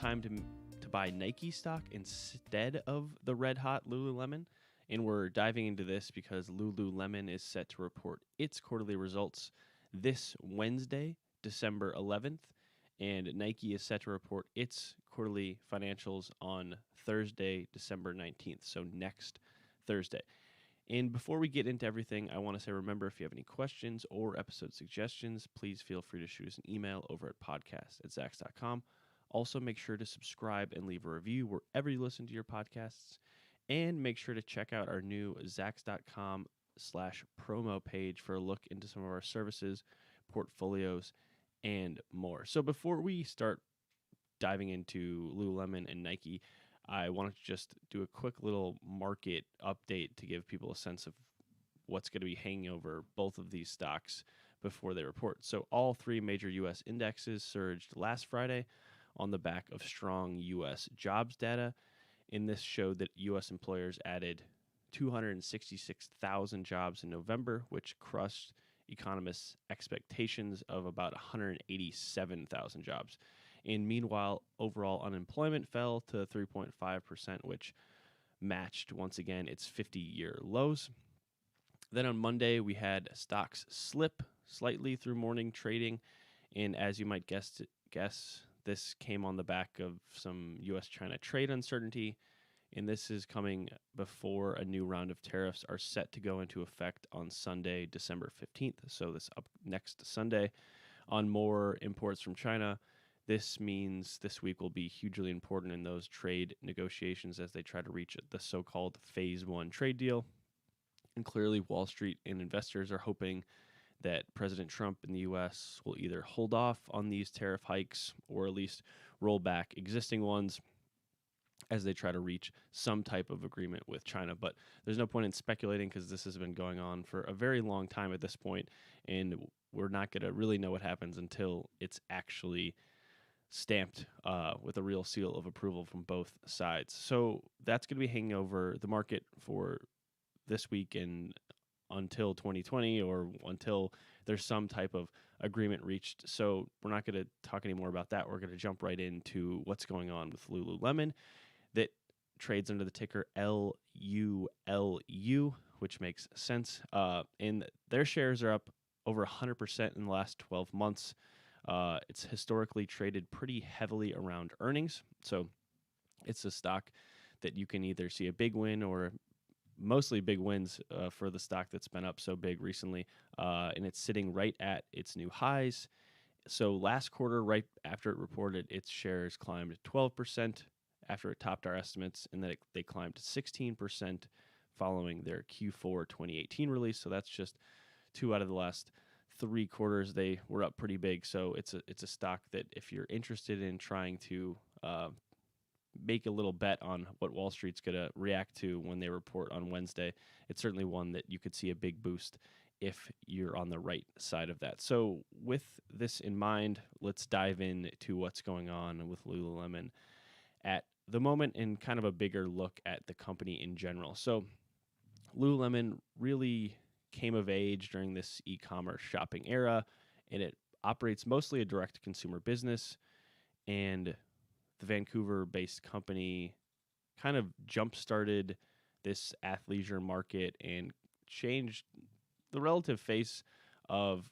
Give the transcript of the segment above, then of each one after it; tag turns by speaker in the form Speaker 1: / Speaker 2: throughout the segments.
Speaker 1: time to buy Nike stock instead of the red hot Lululemon. And we're diving into this because Lululemon is set to report its quarterly results this Wednesday, December 11th, and Nike is set to report its quarterly financials on Thursday, December 19th, so next Thursday. And before we get into everything, I want to say, remember, if you have any questions or episode suggestions, please feel free to shoot us an email over at podcast@zacks.com. Also, make sure to subscribe and leave a review wherever you listen to your podcasts. And make sure to check out our new Zacks.com/promo page for a look into some of our services, portfolios, and more. So before we start diving into Lululemon and Nike, I wanted to just do a quick little market update to give people a sense of what's going to be hanging over both of these stocks before they report. So all three major U.S. indexes surged last Friday on the back of strong U.S. jobs data. And this showed that U.S. employers added 266,000 jobs in November, which crushed economists' expectations of about 187,000 jobs. And meanwhile, overall unemployment fell to 3.5%, which matched, once again, its 50-year lows. Then on Monday, we had stocks slip slightly through morning trading. And as you might guess, this came on the back of some U.S.-China trade uncertainty, and this is coming before a new round of tariffs are set to go into effect on Sunday, December 15th, so this up next Sunday, on more imports from China. This means this week will be hugely important in those trade negotiations as they try to reach the so-called Phase 1 trade deal. And clearly, Wall Street and investors are hoping that President Trump in the U.S. will either hold off on these tariff hikes or at least roll back existing ones as they try to reach some type of agreement with China. But there's no point in speculating because this has been going on for a very long time at this point, and we're not going to really know what happens until it's actually stamped with a real seal of approval from both sides. So that's going to be hanging over the market for this week and until 2020 or until there's some type of agreement reached. So we're not going to talk anymore about that. We're going to jump right into what's going on with Lululemon that trades under the ticker LULU, which makes sense. And their shares are up over 100% in the last 12 months. It's historically traded pretty heavily around earnings. So it's a stock that you can either see a big win or mostly big wins for the stock that's been up so big recently, and it's sitting right at its new highs. So last quarter, right after it reported, its shares climbed 12% after it topped our estimates, and then they climbed 16% following their Q4 2018 release. So that's just 2 out of the last 3 quarters. They were up pretty big. So it's a stock that if you're interested in trying to make a little bet on what Wall Street's going to react to when they report on Wednesday, it's certainly one that you could see a big boost if you're on the right side of that. So with this in mind, let's dive into what's going on with Lululemon at the moment and kind of a bigger look at the company in general. So Lululemon really came of age during this e-commerce shopping era, and it operates mostly a direct-to-consumer business, and the Vancouver-based company kind of jump-started this athleisure market and changed the relative face of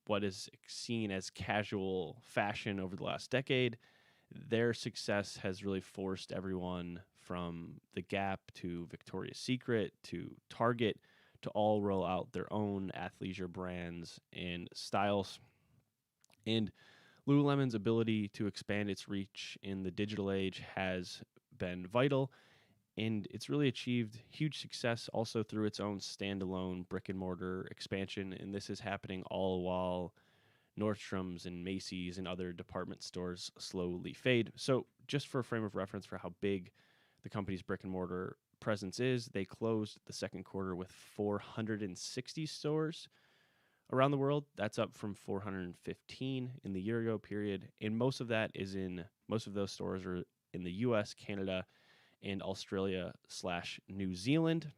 Speaker 1: what is seen as casual fashion over the last decade. Their success has really forced everyone from The Gap to Victoria's Secret to Target to all roll out their own athleisure brands and styles. And Lululemon's ability to expand its reach in the digital age has been vital, and it's really achieved huge success also through its own standalone brick-and-mortar expansion, and this is happening all while Nordstrom's and Macy's and other department stores slowly fade. So just for a frame of reference for how big the company's brick-and-mortar presence is, they closed the second quarter with 460 stores around the world. That's up from 415 in the year-ago period, and most of those stores are in the U.S., Canada, and Australia/New Zealand.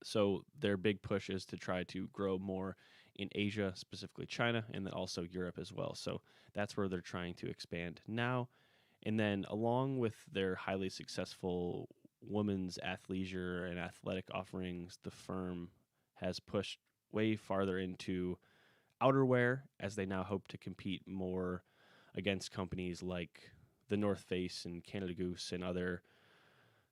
Speaker 1: So their big push is to try to grow more in Asia, specifically China, and then also Europe as well. So that's where they're trying to expand now. And then, along with their highly successful women's athleisure and athletic offerings, the firm has pushed way farther into outerwear as they now hope to compete more against companies like the North Face and Canada Goose and other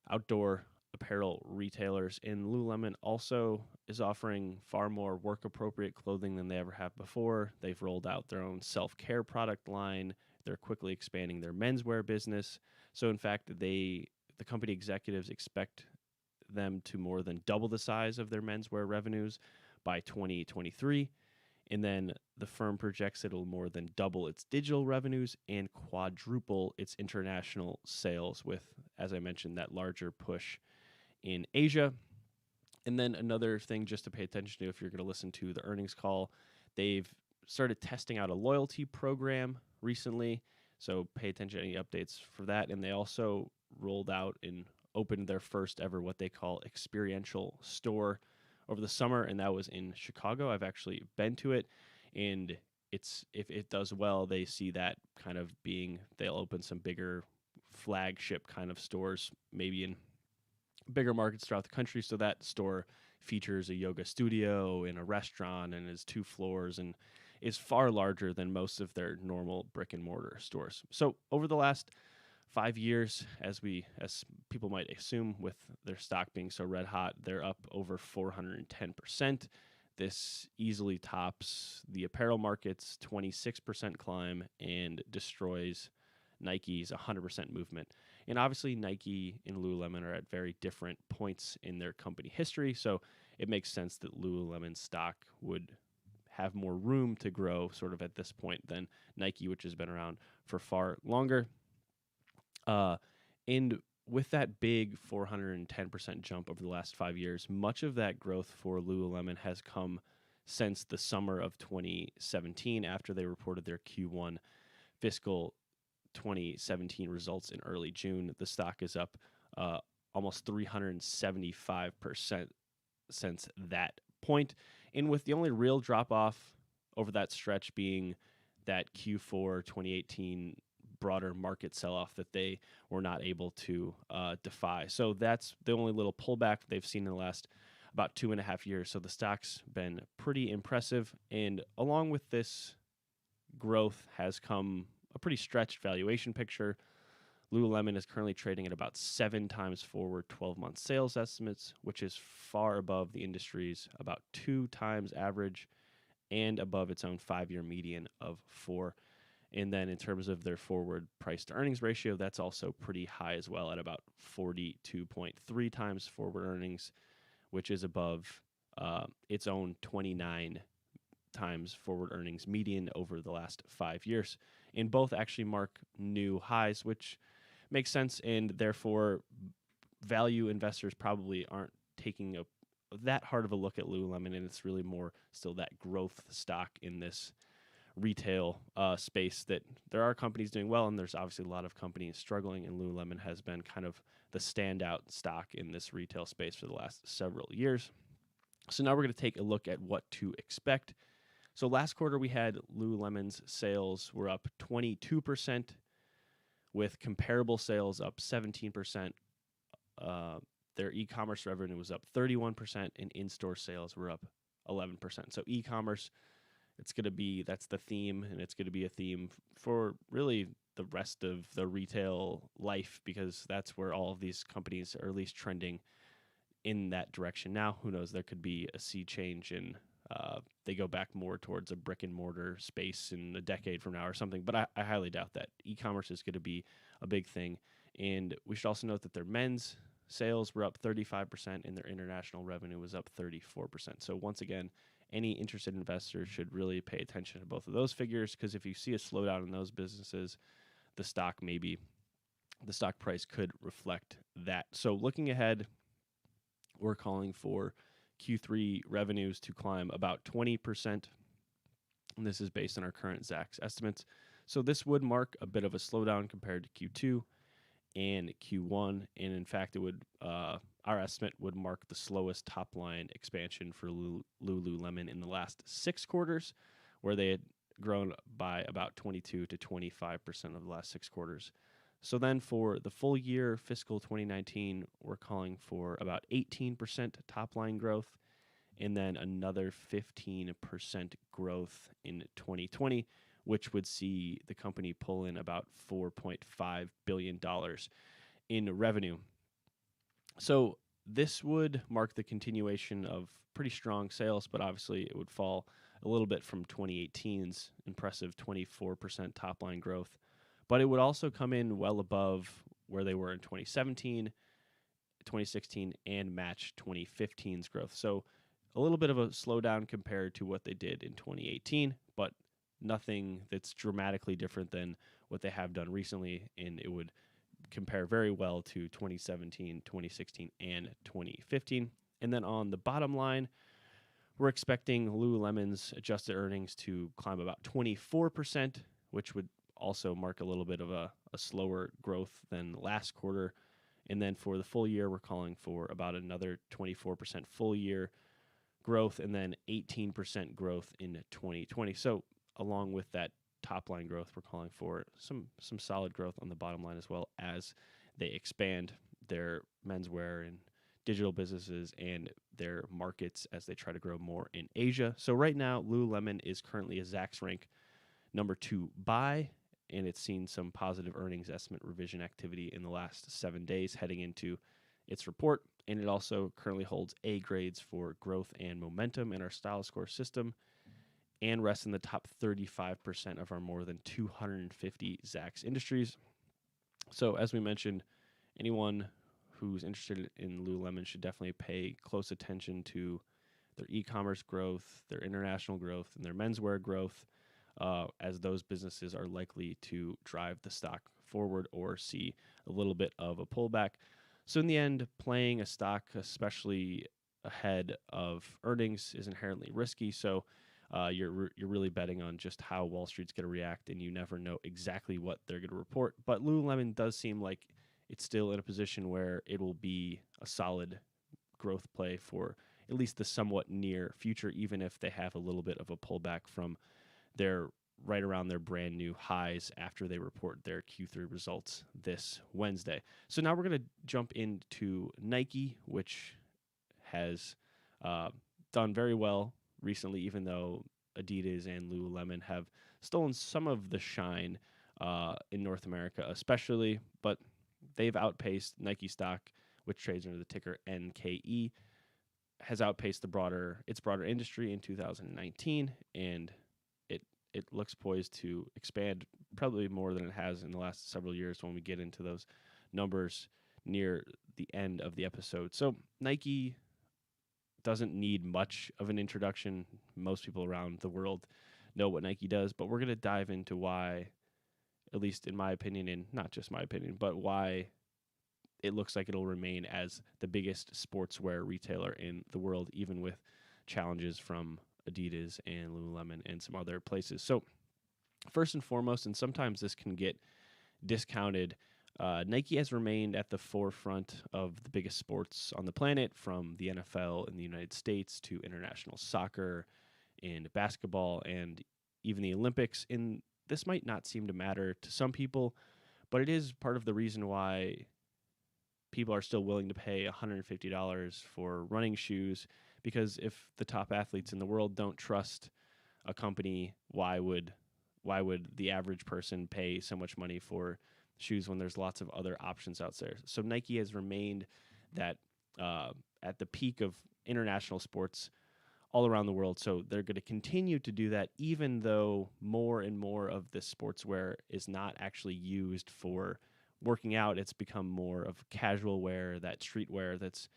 Speaker 1: outdoor apparel retailers. And Lululemon also is offering far more work appropriate clothing than they ever have before. They've rolled out their own self-care product line. They're quickly expanding their menswear business. So in fact, the company executives expect them to more than double the size of their menswear revenues by 2023. And then the firm projects it'll more than double its digital revenues and quadruple its international sales with, as I mentioned, that larger push in Asia. And then another thing just to pay attention to if you're going to listen to the earnings call, they've started testing out a loyalty program recently. So pay attention to any updates for that. And they also rolled out and opened their first ever what they call experiential store over the summer, and that was in Chicago. I've actually been to it, and it's if it does well, they see that kind of being, they'll open some bigger flagship kind of stores, maybe in bigger markets throughout the country. So that store features a yoga studio and a restaurant and is 2 floors and is far larger than most of their normal brick and mortar stores. So over the last 5 years, as people might assume, with their stock being so red hot, they're up over 410%. This easily tops the apparel market's 26% climb and destroys Nike's 100% movement. And obviously, Nike and Lululemon are at very different points in their company history, so it makes sense that Lululemon stock would have more room to grow sort of at this point than Nike, which has been around for far longer. And with that big 410% jump over the last 5 years, much of that growth for Lululemon has come since the summer of 2017 after they reported their Q1 fiscal 2017 results in early June. The stock is up almost 375% since that point. And with the only real drop off over that stretch being that Q4 2018 broader market sell-off that they were not able to defy. So that's the only little pullback they've seen in the last about 2.5 years. So the stock's been pretty impressive. And along with this growth has come a pretty stretched valuation picture. Lululemon is currently trading at about 7 times forward 12-month sales estimates, which is far above the industry's about 2 times average and above its own 5-year median of 4. And then in terms of their forward price to earnings ratio, that's also pretty high as well at about 42.3 times forward earnings, which is above its own 29 times forward earnings median over the last 5 years. And both actually mark new highs, which makes sense. And therefore, value investors probably aren't taking that hard of a look at Lululemon, and it's really more still that growth stock in this retail space, that there are companies doing well, and there's obviously a lot of companies struggling, and Lululemon has been kind of the standout stock in this retail space for the last several years. So now we're going to take a look at what to expect. So last quarter we had Lululemon's sales were up 22%, with comparable sales up 17%. Their e-commerce revenue was up 31%, and in-store sales were up 11%. So e-commerce, that's the theme, and it's going to be a theme for really the rest of the retail life, because that's where all of these companies are at least trending in that direction. Now, who knows, there could be a sea change and they go back more towards a brick and mortar space in a decade from now or something, but I highly doubt that. E-commerce is going to be a big thing. And we should also note that their men's sales were up 35% and their international revenue was up 34%. So once again, any interested investors should really pay attention to both of those figures, because if you see a slowdown in those businesses, the stock price could reflect that. So looking ahead, we're calling for Q3 revenues to climb about 20%, and this is based on our current Zacks estimates. So this would mark a bit of a slowdown compared to Q2 and Q1, and in fact, it would our estimate would mark the slowest top-line expansion for Lululemon in the last 6 quarters, where they had grown by about 22 to 25% of the last 6 quarters. So then for the full year, fiscal 2019, we're calling for about 18% top line growth and then another 15% growth in 2020, which would see the company pull in about $4.5 billion in revenue. So this would mark the continuation of pretty strong sales, but obviously it would fall a little bit from 2018's impressive 24% top line growth. But it would also come in well above where they were in 2017, 2016, and match 2015's growth. So a little bit of a slowdown compared to what they did in 2018, but nothing that's dramatically different than what they have done recently, and it would compare very well to 2017, 2016, and 2015. And then on the bottom line, we're expecting Lululemon's adjusted earnings to climb about 24%, which would also mark a little bit of a slower growth than last quarter. And then for the full year, we're calling for about another 24% full year growth and then 18% growth in 2020. So along with that top line growth, we're calling for some solid growth on the bottom line as well as they expand their menswear and digital businesses and their markets as they try to grow more in Asia. So right now, Lululemon is currently a Zacks rank number 2 buy, and it's seen some positive earnings estimate revision activity in the last 7 days heading into its report. And it also currently holds A grades for growth and momentum in our style score system and rests in the top 35% of our more than 250 Zacks industries. So as we mentioned, anyone who's interested in Lululemon should definitely pay close attention to their e-commerce growth, their international growth, and their menswear growth, as those businesses are likely to drive the stock forward or see a little bit of a pullback. So in the end, playing a stock, especially ahead of earnings, is inherently risky. So you're really betting on just how Wall Street's going to react, and you never know exactly what they're going to report. But Lululemon does seem like it's still in a position where it will be a solid growth play for at least the somewhat near future, even if they have a little bit of a pullback from their right around their brand new highs after they report their Q3 results this Wednesday. So now we're going to jump into Nike, which has done very well recently, even though Adidas and Lululemon have stolen some of the shine in North America especially, but they've outpaced Nike stock, which trades under the ticker NKE, has outpaced its broader industry in 2019, and it looks poised to expand probably more than it has in the last several years when we get into those numbers near the end of the episode. So Nike doesn't need much of an introduction. Most people around the world know what Nike does, but we're going to dive into why, at least in my opinion, and not just my opinion, but why it looks like it'll remain as the biggest sportswear retailer in the world, even with challenges from Adidas and Lululemon and some other places. So first and foremost, and sometimes this can get discounted, Nike has remained at the forefront of the biggest sports on the planet, from the NFL in the United States to international soccer and basketball and even the Olympics. And this might not seem to matter to some people, but it is part of the reason why people are still willing to pay $150 for running shoes, because if the top athletes in the world don't trust a company, why would the average person pay so much money for shoes when there's lots of other options out there? So Nike has remained that at the peak of international sports all around the world. So they're going to continue to do that, even though more and more of this sportswear is not actually used for working out. It's become more of casual wear, that streetwear that's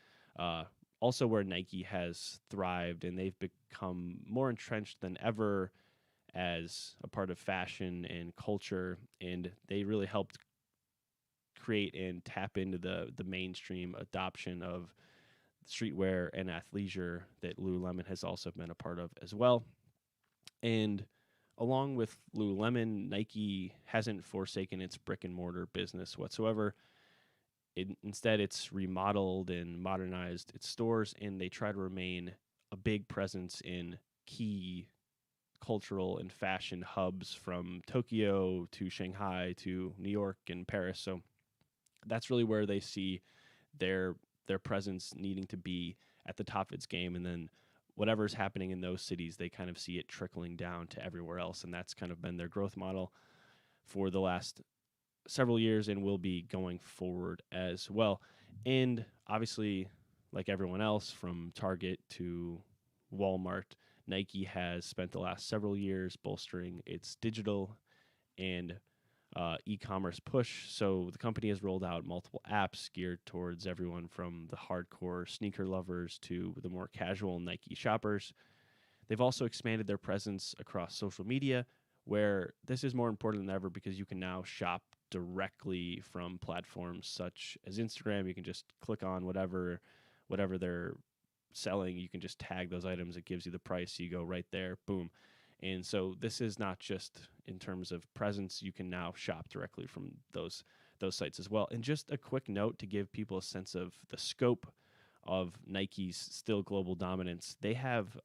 Speaker 1: also where Nike has thrived, and they've become more entrenched than ever as a part of fashion and culture, and they really helped create and tap into the mainstream adoption of streetwear and athleisure that Lululemon has also been a part of as well. And along with Lululemon, Nike hasn't forsaken its brick and mortar business whatsoever. Instead, it's remodeled and modernized its stores, and they try to remain a big presence in key cultural and fashion hubs from Tokyo to Shanghai to New York and Paris. So that's really where they see their presence needing to be at the top of its game, and then whatever's happening in those cities, they kind of see it trickling down to everywhere else, and that's kind of been their growth model for the last several years and will be going forward as well. And obviously, like everyone else, from Target to Walmart, Nike has spent the last several years bolstering its digital and e-commerce push. So the company has rolled out multiple apps geared towards everyone from the hardcore sneaker lovers to the more casual Nike shoppers. They've also expanded their presence across social media, where this is more important than ever because you can now shop directly from platforms such as Instagram. You can just click on whatever they're selling. You can just tag those items. It gives you the price. You go right there. Boom. And so this is not just in terms of presence. You can now shop directly from those sites as well. And just a quick note to give people a sense of the scope of Nike's still global dominance. They have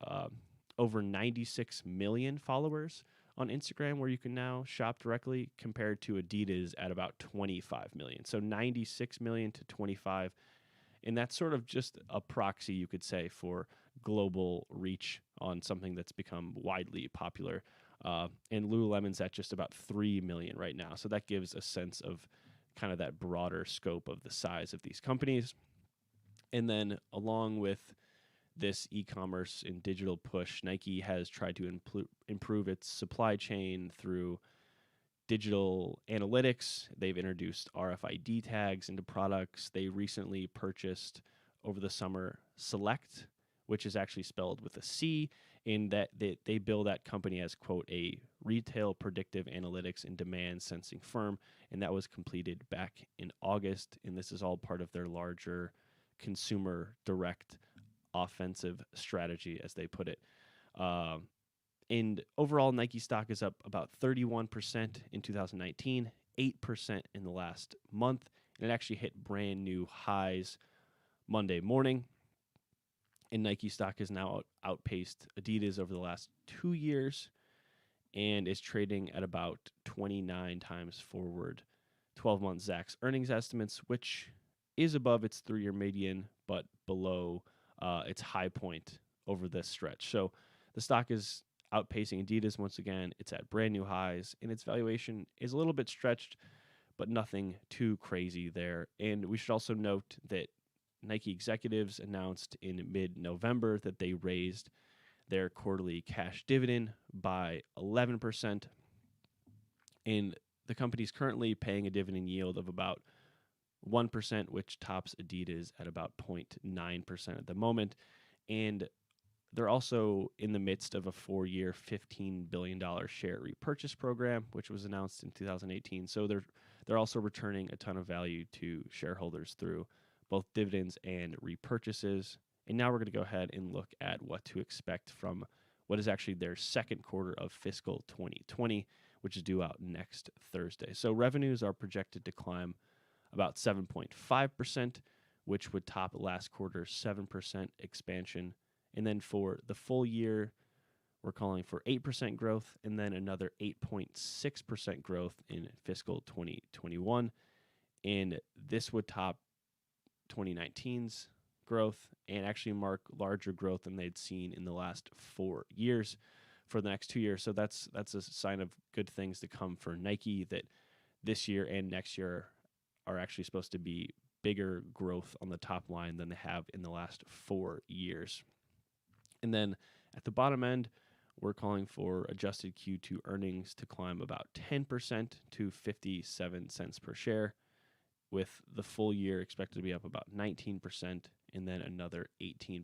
Speaker 1: over 96 million followers on Instagram where you can now shop directly, compared to Adidas at about 25 million. So 96 million to 25. And that's sort of just a proxy, you could say, for global reach on something that's become widely popular. And Lululemon's at just about 3 million right now. So that gives a sense of kind of that broader scope of the size of these companies. And then along with this e-commerce and digital push, Nike has tried to improve its supply chain through digital analytics. They've introduced RFID tags into products. They recently purchased over the summer Select, which is actually spelled with a C, in that they bill that company as, quote, a retail predictive analytics and demand sensing firm, and that was completed back in August, and this is all part of their larger consumer direct offensive strategy, as they put it. And overall, Nike stock is up about 31% in 2019, 8% in the last month, and it actually hit brand new highs Monday morning. And Nike stock has now outpaced Adidas over the last 2 years and is trading at about 29 times forward 12-month Zacks earnings estimates, which is above its 3-year median, but below its high point over this stretch. So the stock is outpacing Adidas once again. It's at brand new highs, and its valuation is a little bit stretched, but nothing too crazy there. And we should also note that Nike executives announced in mid-November that they raised their quarterly cash dividend by 11%. And the company's currently paying a dividend yield of about 1%, which tops Adidas at about 0.9% at the moment. And they're also in the midst of a 4-year, $15 billion share repurchase program, which was announced in 2018. So they're also returning a ton of value to shareholders through both dividends and repurchases. And now we're going to go ahead and look at what to expect from what is actually their second quarter of fiscal 2020, which is due out next Thursday. So revenues are projected to climb about 7.5%, which would top last quarter's 7% expansion. And then for the full year, we're calling for 8% growth and then another 8.6% growth in fiscal 2021. And this would top 2019's growth and actually mark larger growth than they'd seen in the last 4 years for the next 2 years. So that's a sign of good things to come for Nike, that this year and next year are actually supposed to be bigger growth on the top line than they have in the last 4 years. And then at the bottom end, we're calling for adjusted Q2 earnings to climb about 10% to 57 cents per share, with the full year expected to be up about 19% and then another 18%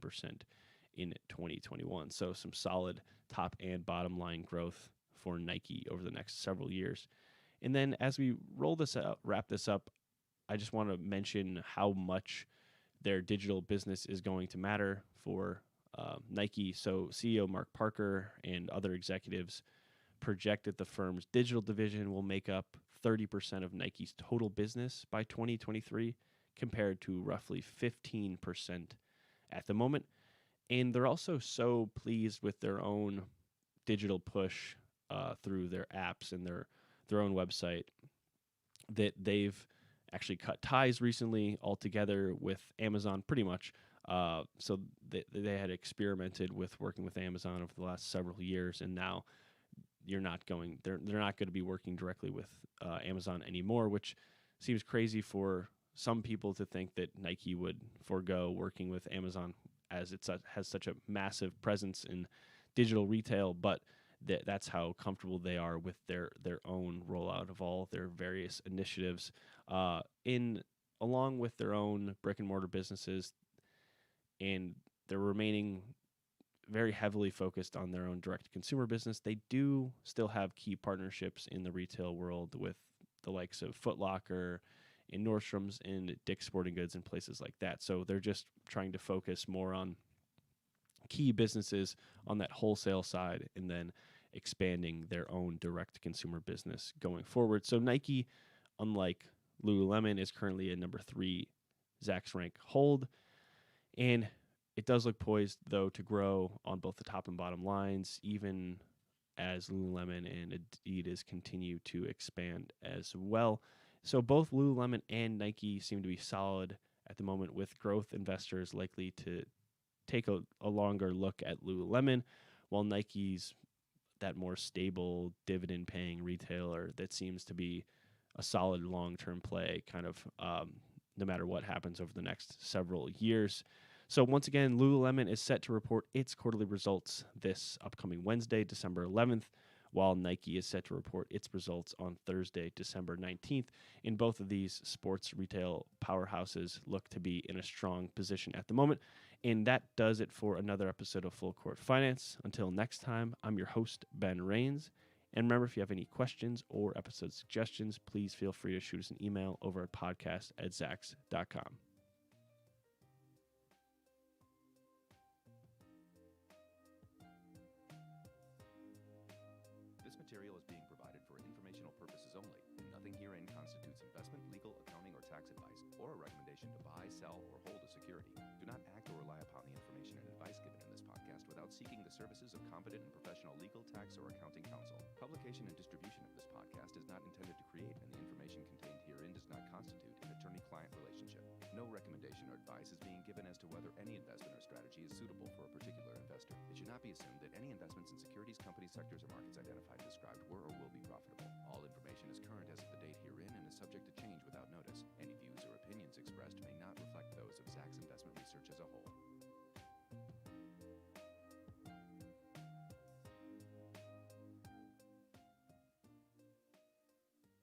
Speaker 1: in 2021. So some solid top and bottom line growth for Nike over the next several years. And then as we wrap this up, I just want to mention how much their digital business is going to matter for Nike. So CEO Mark Parker and other executives project that the firm's digital division will make up 30% of Nike's total business by 2023, compared to roughly 15% at the moment. And they're also so pleased with their own digital push through their apps and their own website that they've actually cut ties recently altogether with Amazon pretty much. So they had experimented with working with Amazon over the last several years, and now they're not going to be working directly with Amazon anymore, which seems crazy for some people to think that Nike would forego working with Amazon as it has such a massive presence in digital retail, but that's how comfortable they are with their own rollout of all their various initiatives along with their own brick and mortar businesses, and they're remaining very heavily focused on their own direct to consumer business. They do still have key partnerships in the retail world with the likes of Foot Locker and Nordstrom's and Dick's Sporting Goods and places like that. So they're just trying to focus more on key businesses on that wholesale side and then expanding their own direct-to-consumer business going forward. So Nike, unlike Lululemon, is currently a number 3 Zacks rank hold, and it does look poised, though, to grow on both the top and bottom lines, even as Lululemon and Adidas continue to expand as well. So both Lululemon and Nike seem to be solid at the moment, with growth investors likely to take a longer look at Lululemon, while Nike's that more stable dividend-paying retailer that seems to be a solid long-term play, kind of no matter what happens over the next several years. So once again, Lululemon is set to report its quarterly results this upcoming Wednesday, December 11th, while Nike is set to report its results on Thursday, December 19th. In both of these sports retail powerhouses look to be in a strong position at the moment. And that does it for another episode of Full Court Finance. Until next time, I'm your host, Ben Rains. And remember, if you have any questions or episode suggestions, please feel free to shoot us an email over at podcast@zacks.com.
Speaker 2: This material is being provided for informational purposes only. Nothing herein constitutes investment, legal, accounting, or tax advice, or a recommendation to buy, sell, or hold a security. Do not act or rely upon the information and advice given in this podcast without seeking the services of competent and professional legal, tax, or accounting counsel. Publication and distribution of this podcast is not intended to create, and the information contained herein does not constitute an attorney-client relationship. No recommendation or advice is being given as to whether any investment or strategy is suitable for a particular investor. It should not be assumed that any investments in securities, companies, sectors, or markets identified and described were or will be profitable. All information is current as of the date herein and is subject to change without notice. Any views or opinions expressed may not reflect those of Zacks Investment Research as a whole.